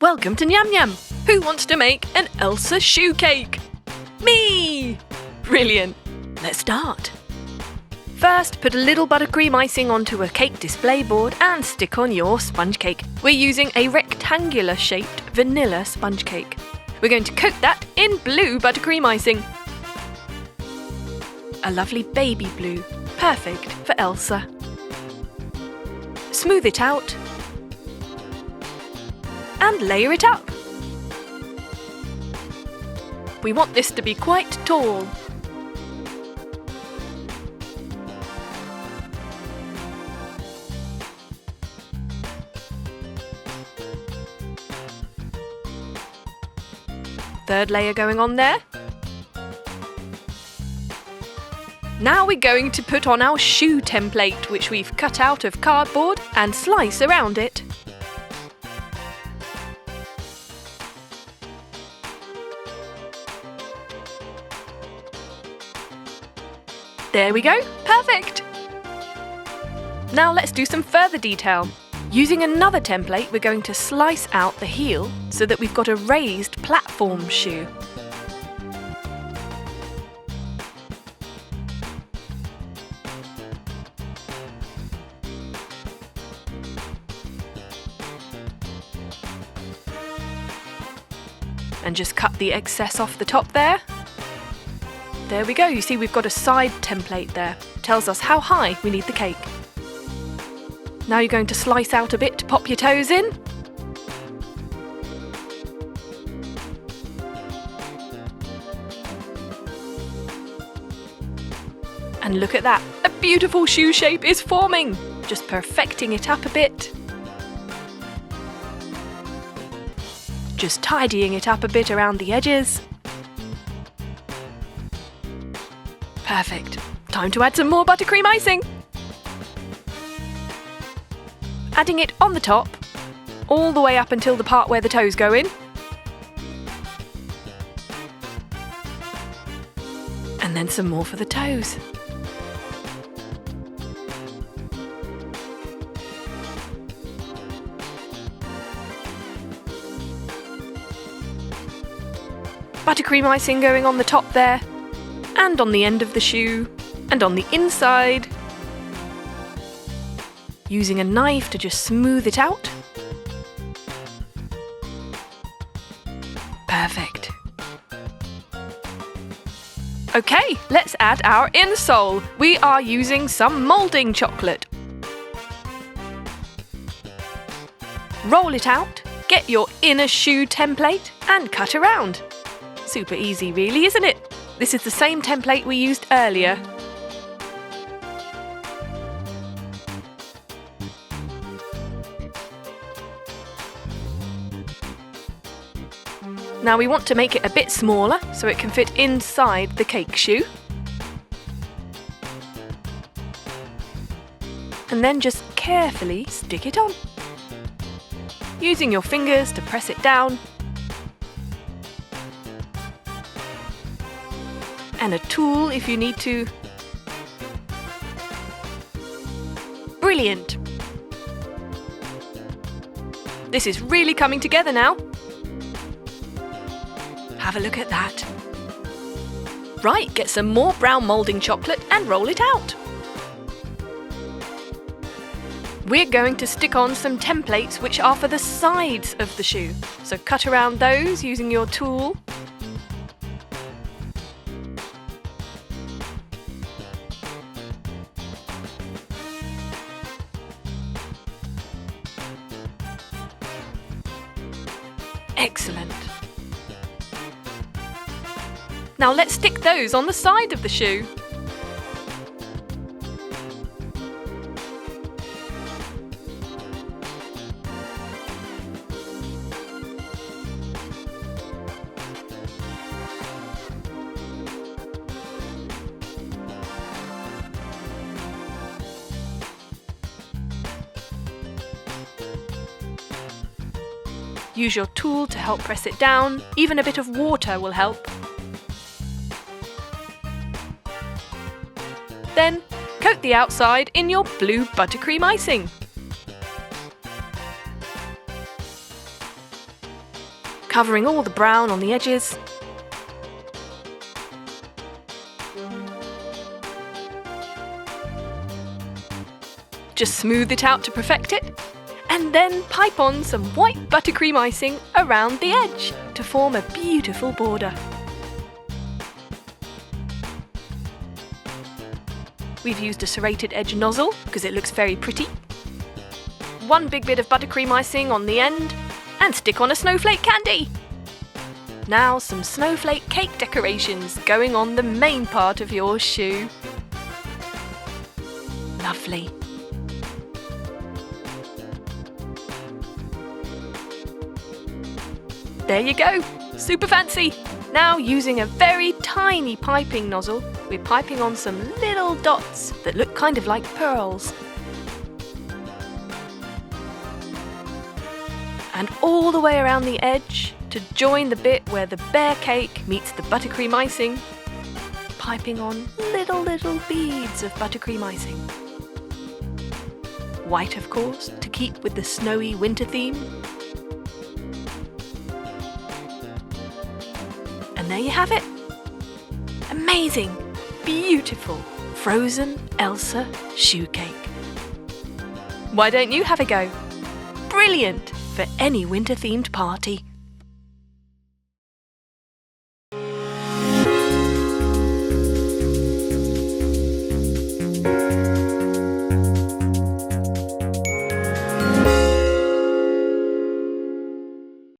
Welcome to Nyam Nyam! Who wants to make an Elsa shoe cake? Me! Brilliant! Let's start. First, put a little buttercream icing onto a cake display board and stick on your sponge cake. We're using a rectangular shaped vanilla sponge cake. We're going to coat that in blue buttercream icing. A lovely baby blue, perfect for Elsa. Smooth it out and layer it up. We want this to be quite tall. Third layer going on there. Now we're going to put on our shoe template, which we've cut out of cardboard, and slice around it. There we go, perfect! Now let's do some further detail. Using another template, we're going to slice out the heel so that we've got a raised platform shoe. And just cut the excess off the top there. There we go, you see we've got a side template there. It tells us how high we need the cake. Now you're going to slice out a bit to pop your toes in. And look at that, a beautiful shoe shape is forming. Just perfecting it up a bit. Just tidying it up a bit around the edges. Perfect. Time to add some more buttercream icing. Adding it on the top, all the way up until the part where the toes go in. And then some more for the toes. Buttercream icing going on the top there, and on the end of the shoe, and on the inside. Using a knife to just smooth it out. Perfect. Okay, let's add our insole. We are using some moulding chocolate. Roll it out, get your inner shoe template, and cut around. Super easy really, isn't it? This is the same template we used earlier. Now we want to make it a bit smaller so it can fit inside the cake shoe. And then just carefully stick it on. Using your fingers to press it down. And a tool if you need to. Brilliant! This is really coming together now. Have a look at that. Right, get some more brown moulding chocolate and roll it out. We're going to stick on some templates which are for the sides of the shoe. So cut around those using your tool. Excellent. Now let's stick those on the side of the shoe. Use your tool to help press it down. Even a bit of water will help. Then coat the outside in your blue buttercream icing. covering all the brown on the edges. Just smooth it out to perfect it, and then pipe on some white buttercream icing around the edge to form a beautiful border. We've used a serrated edge nozzle because it looks very pretty. One big bit of buttercream icing on the end, and stick on a snowflake candy. Now some snowflake cake decorations going on the main part of your shoe. Lovely. There you go, super fancy! Now using a very tiny piping nozzle, we're piping on some little dots that look kind of like pearls. And all the way around the edge to join the bit where the bear cake meets the buttercream icing, piping on little beads of buttercream icing. White, of course, to keep with the snowy winter theme. And there you have it. Amazing, beautiful Frozen Elsa Shoe Cake. Why don't you have a go? Brilliant for any winter-themed party.